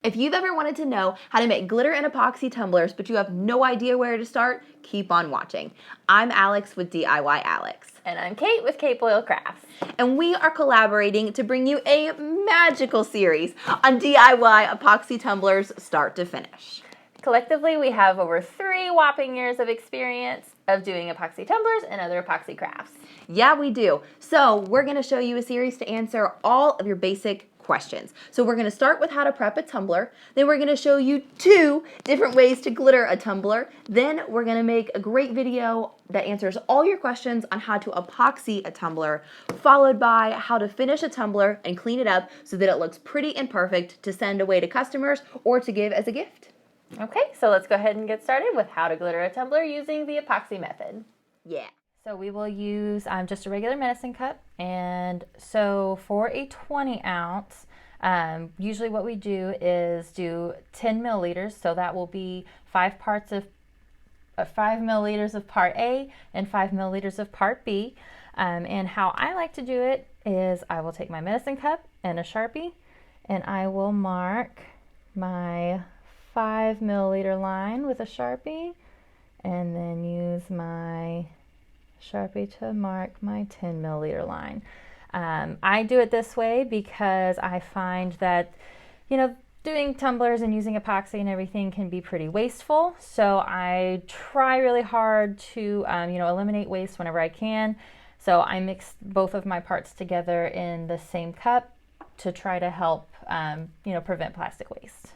If you've ever wanted to know how to make glitter and epoxy tumblers, but you have no idea where to start, keep on watching. I'm Alex with DIY Alex. And I'm Kate with Kate Boyle Crafts. And we are collaborating to bring you a magical series on DIY epoxy tumblers start to finish. Collectively, we have over 3 whopping years of experience of doing epoxy tumblers and other epoxy crafts. Yeah, we do. So we're going to show you a series to answer all of your basic questions. So we're going to start with how to prep a tumbler. Then we're going to show you 2 different ways to glitter a tumbler. Then we're going to make a great video that answers all your questions on how to epoxy a tumbler, followed by how to finish a tumbler and clean it up so that it looks pretty and perfect to send away to customers or to give as a gift. Okay, so let's go ahead and get started with how to glitter a tumbler using the epoxy method. Yeah. So we will use just a regular medicine cup, and so for a 20 ounce, usually what we do is do 10 milliliters, so that will be 5 milliliters of part A and 5 milliliters of part B. And how I like to do it is I will take my medicine cup and a Sharpie, and I will mark my 5 milliliter line with a Sharpie, and then use my Sharpie to mark my 10 milliliter line. I do it this way because I find that, doing tumblers and using epoxy and everything can be pretty wasteful. So I try really hard to, eliminate waste whenever I can. So I mix both of my parts together in the same cup to try to help, prevent plastic waste.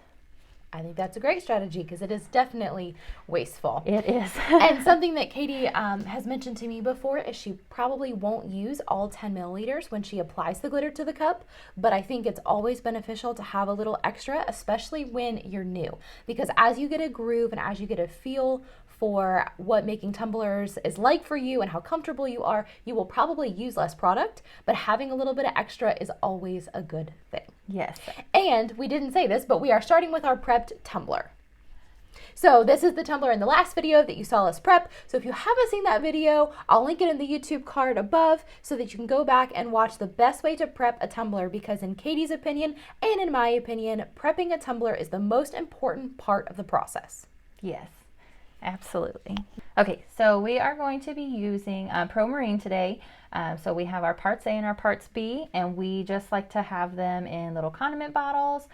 I think that's a great strategy because it is definitely wasteful. It is. And something that Katie has mentioned to me before is she probably won't use all 10 milliliters when she applies the glitter to the cup, but I think it's always beneficial to have a little extra, especially when you're new, because as you get a groove and as you get a feel for what making tumblers is like for you and how comfortable you are, you will probably use less product, but having a little bit of extra is always a good thing. Yes. And we didn't say this, but we are starting with our prepped tumbler. So this is the tumbler in the last video that you saw us prep. So if you haven't seen that video, I'll link it in the YouTube card above so that you can go back and watch the best way to prep a tumbler, because in Katie's opinion and in my opinion, prepping a tumbler is the most important part of the process. Yes. Absolutely. Okay, so we are going to be using Pro Marine today. So we have our parts A and our parts B, and we just like to have them in little condiment bottles.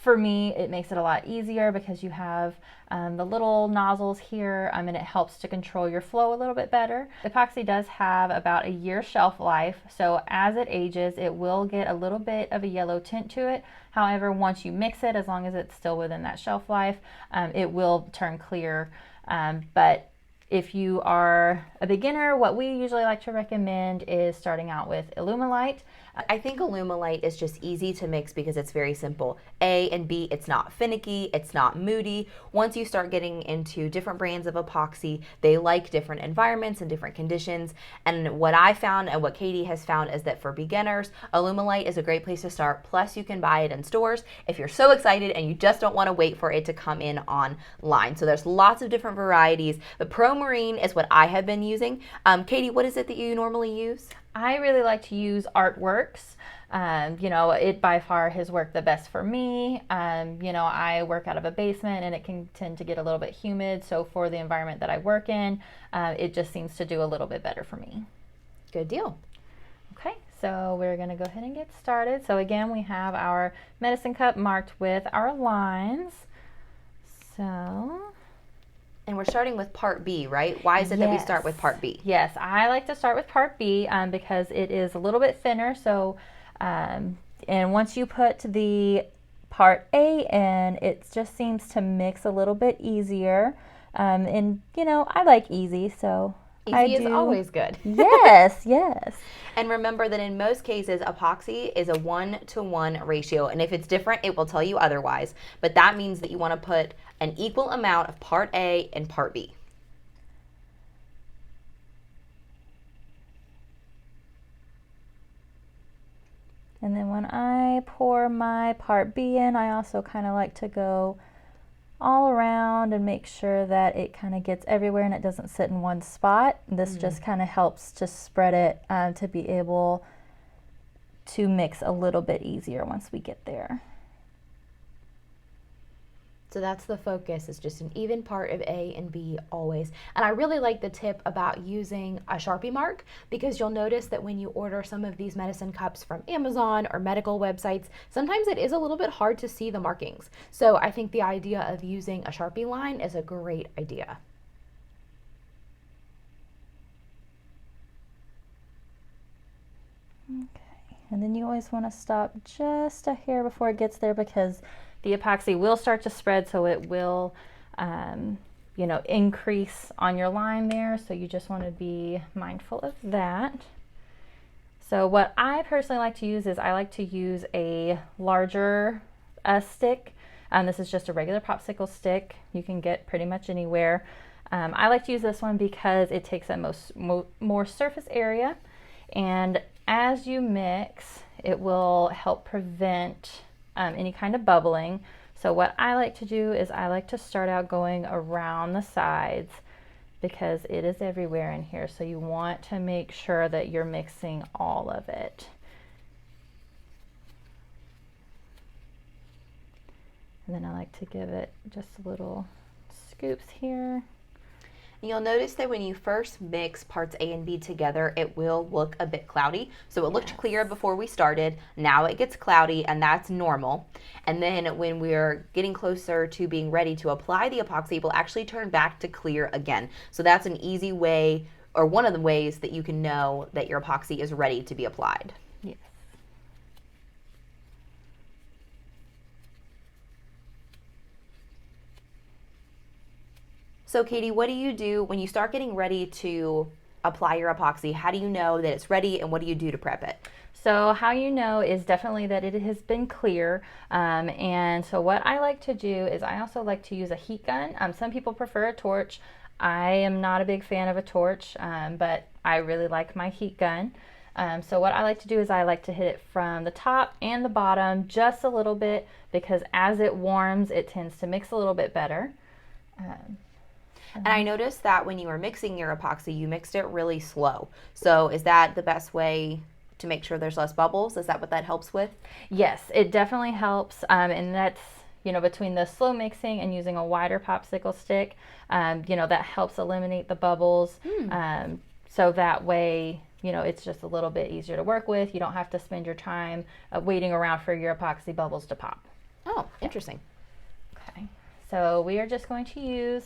For me, it makes it a lot easier because you have the little nozzles here, and it helps to control your flow a little bit better. Epoxy does have about a year shelf life, so as it ages, it will get a little bit of a yellow tint to it. However, once you mix it, as long as it's still within that shelf life, it will turn clear. But if you are a beginner, what we usually like to recommend is starting out with Illumilite. I think Illumilite is just easy to mix because it's very simple. A and B, it's not finicky, it's not moody. Once you start getting into different brands of epoxy, they like different environments and different conditions. And what I found and what Katie has found is that for beginners, Illumilite is a great place to start. Plus you can buy it in stores if you're so excited and you just don't want to wait for it to come in online. So there's lots of different varieties. The Pro Marine is what I have been using. Katie, what is it that you normally use? I really like to use Artworks. It by far has worked the best for me. I work out of a basement and it can tend to get a little bit humid. So for the environment that I work in, it just seems to do a little bit better for me. Good deal. Okay, so we're going to go ahead and get started. So again, we have our medicine cup marked with our lines. And we're starting with part B, right? Why is it that we start with part B? Yes, I like to start with part B because it is a little bit thinner. So, and once you put the part A in, it just seems to mix a little bit easier. I like easy, so Easy is always good. Yes, yes. And remember that in most cases, epoxy is a 1-to-1 ratio. And if it's different, it will tell you otherwise. But that means that you want to put an equal amount of part A and part B. And then when I pour my part B in, I also kind of like to go all around and make sure that it kind of gets everywhere and it doesn't sit in one spot. This just kind of helps to spread it to be able to mix a little bit easier once we get there. So that's the focus, is just an even part of A and B always. And I really like the tip about using a Sharpie mark, because you'll notice that when you order some of these medicine cups from Amazon or medical websites, sometimes it is a little bit hard to see the markings. So I think the idea of using a Sharpie line is a great idea. Okay, and then you always want to stop just a hair before it gets there, because the epoxy will start to spread, so it will, you know, increase on your line there. So you just want to be mindful of that. So what I personally like to use is I like to use a larger stick. This is just a regular popsicle stick. You can get pretty much anywhere. I like to use this one because it takes up more surface area, and as you mix, it will help prevent any kind of bubbling. So what I like to do is I like to start out going around the sides, because it is everywhere in here. So you want to make sure that you're mixing all of it. And then I like to give it just little scoops here. You'll notice that when you first mix parts A and B together, it will look a bit cloudy. So it looked clear before we started. Now it gets cloudy, and that's normal. And then when we're getting closer to being ready to apply the epoxy, it will actually turn back to clear again. So that's an easy way, or one of the ways that you can know that your epoxy is ready to be applied. Yes. So Katie, what do you do when you start getting ready to apply your epoxy? How do you know that it's ready, and what do you do to prep it? So how you know is definitely that it has been clear. And so what I like to do is I also like to use a heat gun. Some people prefer a torch. I am not a big fan of a torch, but I really like my heat gun. So what I like to do is I like to hit it from the top and the bottom just a little bit, because as it warms, it tends to mix a little bit better. And I noticed that when you were mixing your epoxy, you mixed it really slow. So is that the best way to make sure there's less bubbles? Is that what that helps with? Yes, it definitely helps. And that's, you know, between the slow mixing and using a wider popsicle stick, you know, that helps eliminate the bubbles. So that way, you know, it's just a little bit easier to work with. You don't have to spend your time waiting around for your epoxy bubbles to pop. Oh, interesting. Okay. So we are just going to use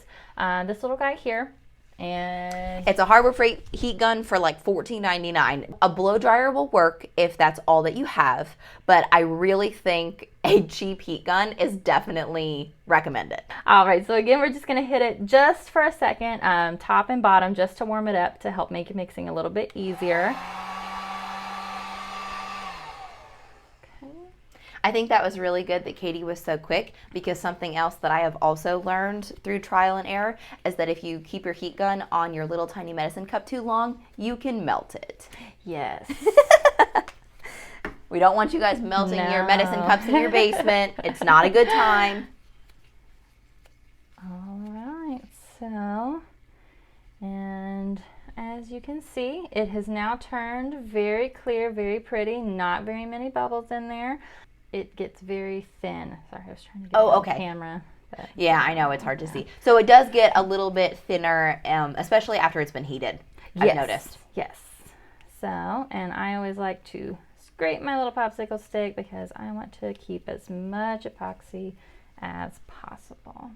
this little guy here, and it's a Harbor Freight heat gun for like $14.99. A blow dryer will work if that's all that you have, but I really think a cheap heat gun is definitely recommended. All right, so again, we're just gonna hit it just for a second, top and bottom, just to warm it up, to help make mixing a little bit easier. I think that was really good that Katie was so quick, because something else that I have also learned through trial and error is that if you keep your heat gun on your little tiny medicine cup too long, you can melt it. Yes. We don't want you guys melting your medicine cups in your basement. It's not a good time. All right, so, and as you can see, it has now turned very clear, very pretty, not very many bubbles in there. It gets very thin. Sorry, I was trying to get on camera. But yeah, I know, it's hard to see. So it does get a little bit thinner, especially after it's been heated, I've noticed. Yes. So, and I always like to scrape my little popsicle stick, because I want to keep as much epoxy as possible.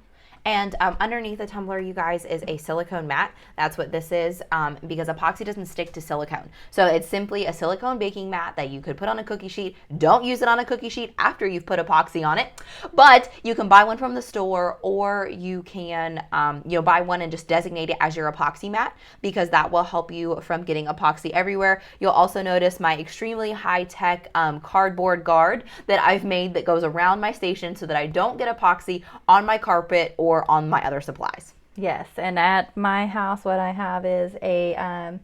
And underneath the tumbler, you guys, is a silicone mat. That's what this is, because epoxy doesn't stick to silicone. So it's simply a silicone baking mat that you could put on a cookie sheet. Don't use it on a cookie sheet after you've put epoxy on it, but you can buy one from the store, or you can buy one and just designate it as your epoxy mat, because that will help you from getting epoxy everywhere. You'll also notice my extremely high-tech cardboard guard that I've made that goes around my station so that I don't get epoxy on my carpet or on my other supplies. Yes, and at my house, what I have is a,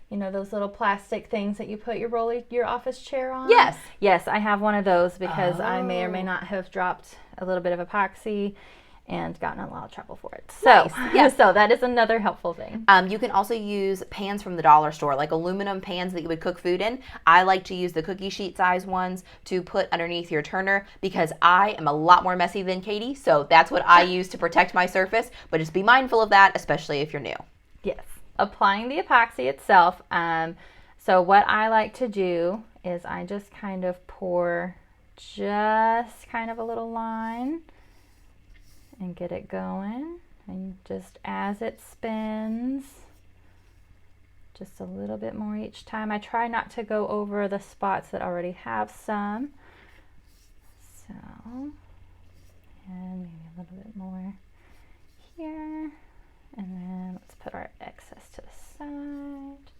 those little plastic things that you put your office chair on. Yes. Yes, I have one of those, because I may or may not have dropped a little bit of epoxy, and gotten in a lot of trouble for it. So, Nice. Yeah. so that is another helpful thing. You can also use pans from the dollar store, like aluminum pans that you would cook food in. I like to use the cookie sheet size ones to put underneath your turner because I am a lot more messy than Katie, so that's what I use to protect my surface, but just be mindful of that, especially if you're new. Yes. Applying the epoxy itself. So what I like to do is I just kind of pour just kind of a little line and get it going, and just as it spins, just a little bit more each time. I try not to go over the spots that already have some. So, and maybe a little bit more here. And then let's put our excess to the side.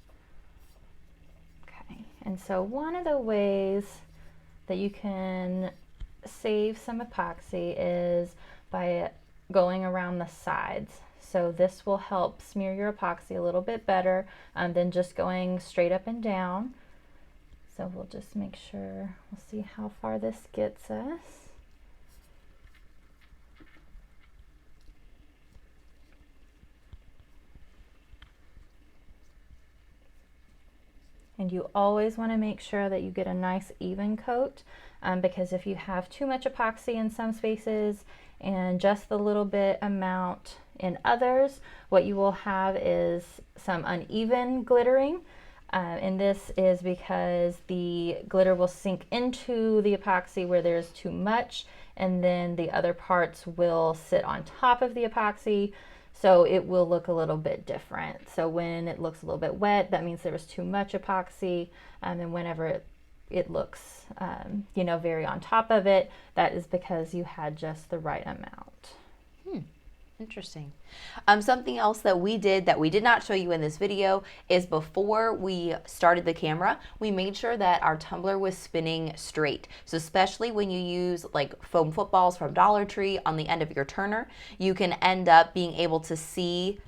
Okay, and so one of the ways that you can save some epoxy is by going around the sides. So this will help smear your epoxy a little bit better than just going straight up and down. So we'll just make sure, we'll see how far this gets us. And you always want to make sure that you get a nice even coat because if you have too much epoxy in some spaces and just the little bit amount in others, what you will have is some uneven glittering. And this is because the glitter will sink into the epoxy where there's too much, and then the other parts will sit on top of the epoxy. So it will look a little bit different. So when it looks a little bit wet, that means there was too much epoxy. And whenever it looks, very on top of it, that is because you had just the right amount. Interesting. Something else that we did not show you in this video is before we started the camera, we made sure that our tumbler was spinning straight. So especially when you use like foam footballs from Dollar Tree on the end of your turner, you can end up being able to see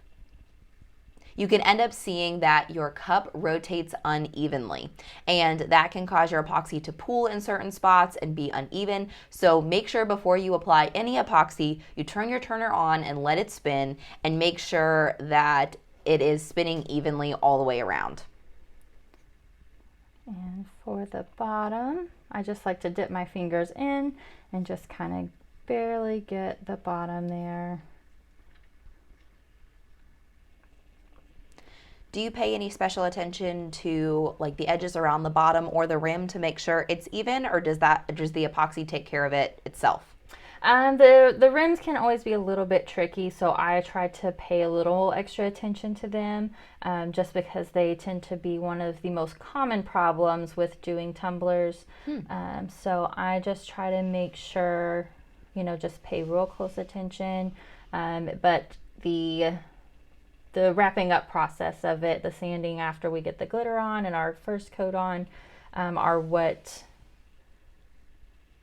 seeing that your cup rotates unevenly, and that can cause your epoxy to pool in certain spots and be uneven. So make sure before you apply any epoxy, you turn your turner on and let it spin, and make sure that it is spinning evenly all the way around. And for the bottom, I just like to dip my fingers in and just kind of barely get the bottom there. Do you pay any special attention to like the edges around the bottom or the rim to make sure it's even, or does the epoxy take care of it itself? The rims can always be a little bit tricky, so I try to pay a little extra attention to them just because they tend to be one of the most common problems with doing tumblers. So I just try to make sure, just pay real close attention. But the wrapping up process of it, the sanding after we get the glitter on and our first coat on, are what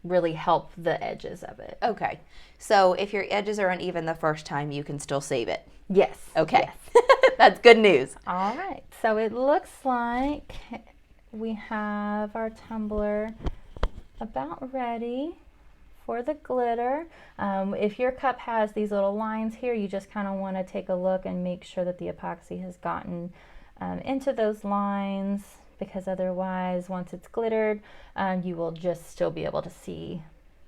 really help the edges of it. Okay. So if your edges are uneven the first time, you can still save it. Yes. Okay. Yes. That's good news. All right. So it looks like we have our tumbler about ready for the glitter. If your cup has these little lines here, you just kind of want to take a look and make sure that the epoxy has gotten into those lines, because otherwise once it's glittered, you will just still be able to see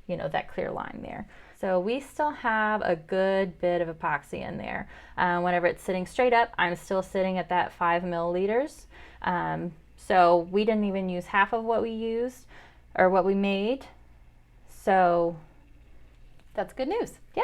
that clear line there. So we still have a good bit of epoxy in there. Whenever it's sitting straight up, I'm still sitting at that 5 milliliters. So we didn't even use half of what we used or what we made. So that's good news. Yeah.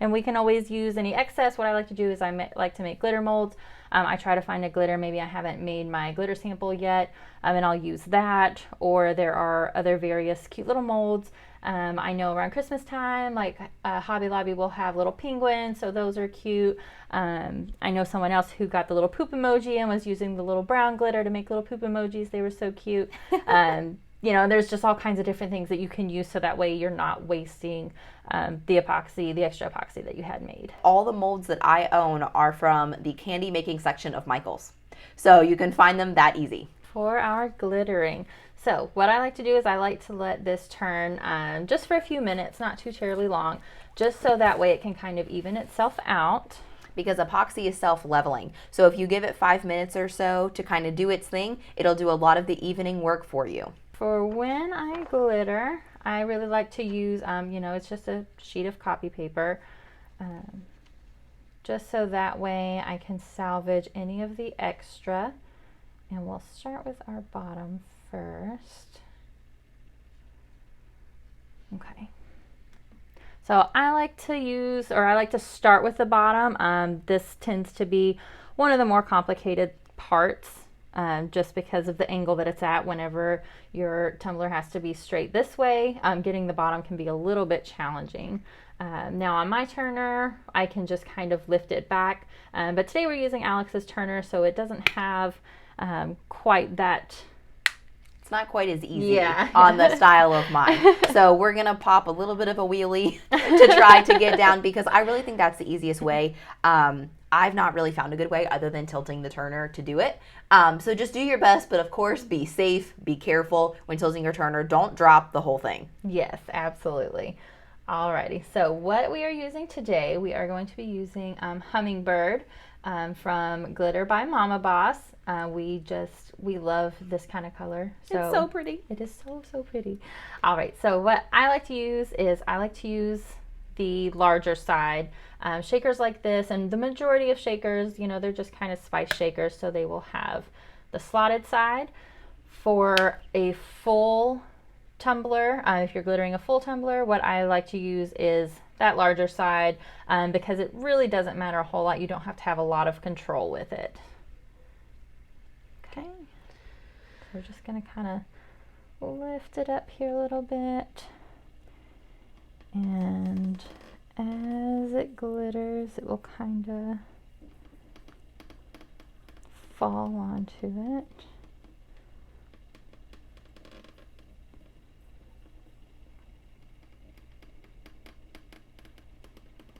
And we can always use any excess. What I like to do is I like to make glitter molds. I try to find a glitter. Maybe I haven't made my glitter sample yet, and I'll use that. Or there are other various cute little molds. I know around Christmas time, like Hobby Lobby will have little penguins, so those are cute. I know someone else who got the little poop emoji and was using the little brown glitter to make little poop emojis. They were so cute. There's just all kinds of different things that you can use, so that way you're not wasting the extra epoxy that you had made. All the molds that I own are from the candy making section of Michael's. So you can find them that easy. For our glittering. So what I like to do is I like to let this turn just for a few minutes, not too terribly long, just so that way it can kind of even itself out. Because epoxy is self-leveling. So if you give it 5 minutes or so to kind of do its thing, it'll do a lot of the evening work for you. For when I glitter, I really like to use, it's just a sheet of copy paper, just so that way I can salvage any of the extra. And we'll start with our bottom first. Okay. So I like to start with the bottom. This tends to be one of the more complicated parts, just because of the angle that it's at. Whenever your tumbler has to be straight this way, getting the bottom can be a little bit challenging. Now on my turner, I can just kind of lift it back. But today we're using Alex's turner, so it doesn't have quite that. It's not quite as easy on the style of mine. So we're going to pop a little bit of a wheelie to try to get down, because I really think that's the easiest way. I've not really found a good way other than tilting the turner to do it. So just do your best, but of course be safe, be careful when tilting your turner. Don't drop the whole thing. Yes, absolutely. Alrighty, so what we are using today, we are going to be using Hummingbird from Glitter by Mama Boss. We love this kind of color. So it's so pretty. It is so pretty. All right, so what I like to use is the larger side. Shakers like this, and the majority of shakers, they're just kind of spice shakers, so they will have the slotted side. For a full tumbler, if you're glittering a full tumbler, what I like to use is that larger side, because it really doesn't matter a whole lot. You don't have to have a lot of control with it. Okay, we're just going to kind of lift it up here a little bit, and as it glitters, it will kind of fall onto it.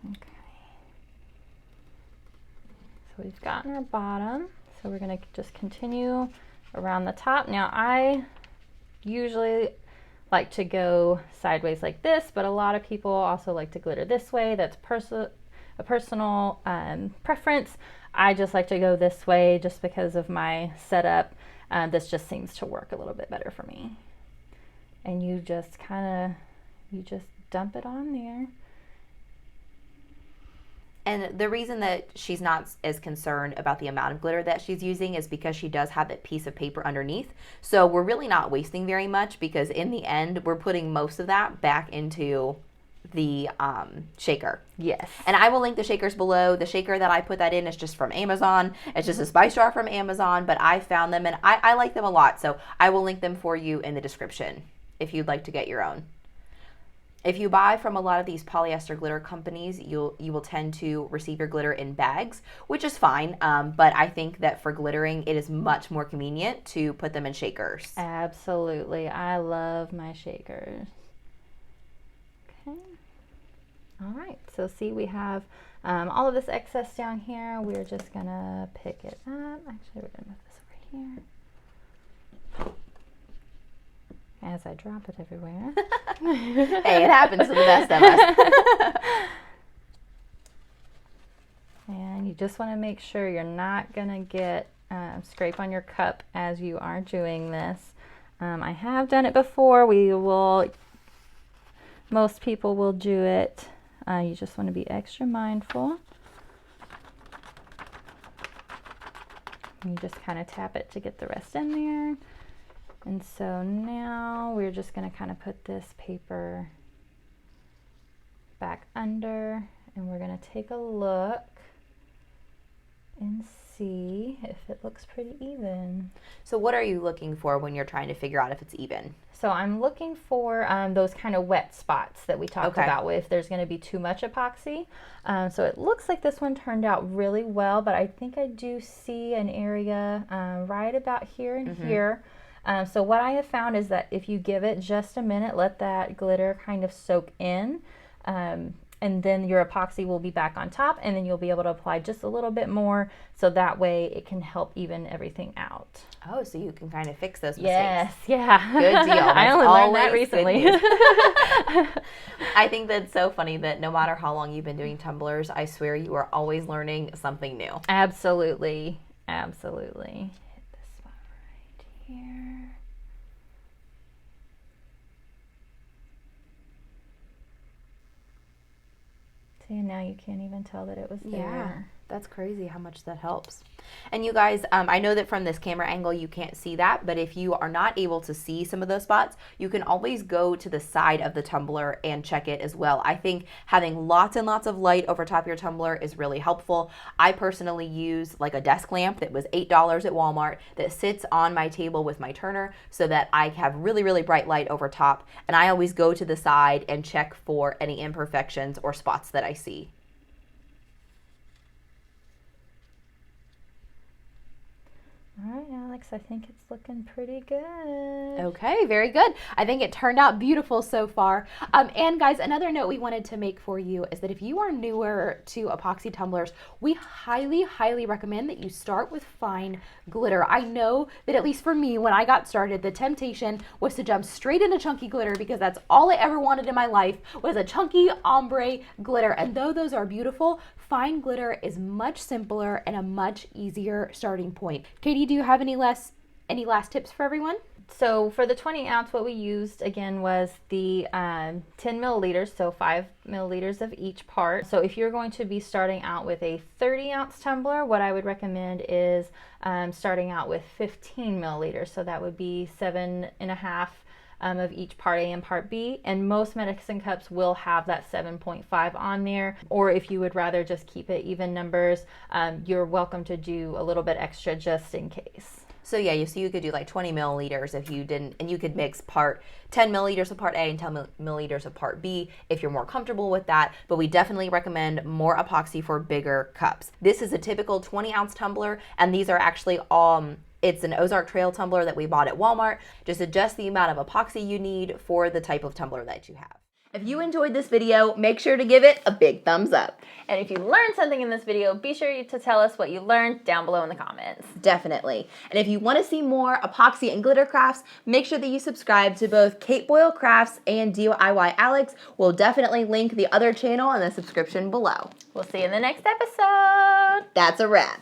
Okay, so we've gotten our bottom, so we're going to just continue around the top. Now I usually like to go sideways like this, but a lot of people also like to glitter this way. That's a personal preference. I just like to go this way just because of my setup. This just seems to work a little bit better for me. And you just dump it on there. And the reason that she's not as concerned about the amount of glitter that she's using is because she does have that piece of paper underneath. So we're really not wasting very much, because in the end, we're putting most of that back into the shaker. Yes. And I will link the shakers below. The shaker that I put that in is just from Amazon. It's just a spice jar from Amazon, but I found them and I like them a lot. So I will link them for you in the description if you'd like to get your own. If you buy from a lot of these polyester glitter companies, you will tend to receive your glitter in bags, which is fine. But I think that for glittering, it is much more convenient to put them in shakers. Absolutely. I love my shakers. Okay. All right. So see, we have all of this excess down here. We're just going to pick it up. Actually, we're going to move this over here. As I drop it everywhere. Hey, it happens to the best of us. And you just want to make sure you're not going to get scrape on your cup as you are doing this. I have done it before. Most people will do it. You just want to be extra mindful. You just kind of tap it to get the rest in there. And so now we're just going to kind of put this paper back under, and we're going to take a look and see if it looks pretty even. So what are you looking for when you're trying to figure out if it's even? So I'm looking for those kind of wet spots that we talked about, if there's going to be too much epoxy. So it looks like this one turned out really well, but I think I do see an area right about here and here. So what I have found is that if you give it just a minute, let that glitter kind of soak in, and then your epoxy will be back on top, and then you'll be able to apply just a little bit more, so that way it can help even everything out. Oh, so you can kind of fix those mistakes. Yes, yeah. Good deal. I only learned that recently. I think that's so funny that no matter how long you've been doing tumblers, I swear you are always learning something new. Absolutely. Absolutely. Hit this spot right here. See, now you can't even tell that it was there. Yeah, that's crazy how much that helps. And you guys, I know that from this camera angle you can't see that, but if you are not able to see some of those spots, you can always go to the side of the tumbler and check it as well. I think having lots and lots of light over top your tumbler is really helpful. I personally use like a desk lamp that was $8 at Walmart that sits on my table with my turner so that I have really, really bright light over top. And I always go to the side and check for any imperfections or spots that I see. All right, Alex, I think it's looking pretty good. Okay, very good. I think it turned out beautiful so far. And guys, another note we wanted to make for you is that if you are newer to epoxy tumblers, we highly, highly recommend that you start with fine glitter. I know that at least for me, when I got started, the temptation was to jump straight into chunky glitter because that's all I ever wanted in my life was a chunky ombre glitter. And though those are beautiful, fine glitter is much simpler and a much easier starting point. Katie, do you have any last tips for everyone? So for the 20 ounce, what we used again was the 10 milliliters, so 5 milliliters of each part. So if you're going to be starting out with a 30 ounce tumbler, what I would recommend is starting out with 15 milliliters. So that would be 7.5 of each part A and part B, and most medicine cups will have that 7.5 on there, or if you would rather just keep it even numbers, you're welcome to do a little bit extra just in case. So yeah, so you could do like 20 milliliters if you didn't, and you could mix 10 milliliters of part A and 10 milliliters of part B if you're more comfortable with that, but we definitely recommend more epoxy for bigger cups. This is a typical 20 ounce tumbler, and these are actually it's an Ozark Trail tumbler that we bought at Walmart. Just adjust the amount of epoxy you need for the type of tumbler that you have. If you enjoyed this video, make sure to give it a big thumbs up. And if you learned something in this video, be sure to tell us what you learned down below in the comments. Definitely. And if you want to see more epoxy and glitter crafts, make sure that you subscribe to both Kate Boyle Crafts and DIY Alex. We'll definitely link the other channel in the subscription below. We'll see you in the next episode. That's a wrap.